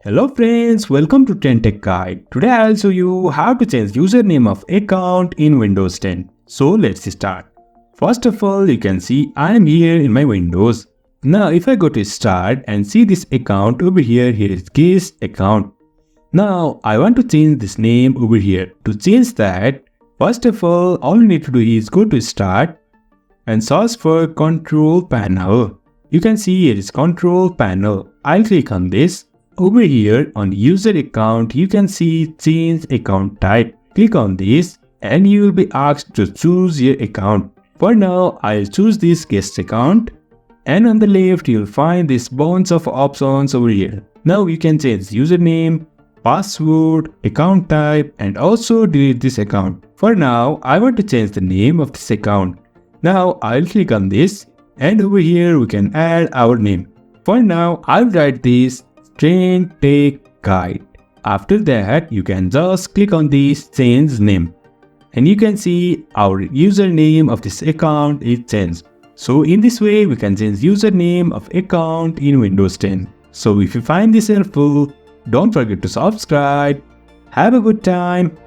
Hello friends, welcome to TrendTechGuide. Today I'll show you how to change username of account in Windows 10. So let's start. First of all, you can see I am here in my Windows. Now if I go to start and see this account over here, here is guest account. Now I want to change this name over here. To change that, first of all you need to do is go to start and search for control panel. You can see here is control panel. I'll click on this. Over here on user account, you can see change account type. Click on this and you will be asked to choose your account. For now, I'll choose this guest account. And on the left, you'll find this bunch of options over here. Now you can change username, password, account type, and also delete this account. For now, I want to change the name of this account. Now I'll click on this and over here we can add our name. For now, I'll write this TrendTechGuide. After that, you can just click on this change name. And you can see our username of this account is changed. So in this way, we can change username of account in Windows 10. So if you find this helpful, don't forget to subscribe. Have a good time.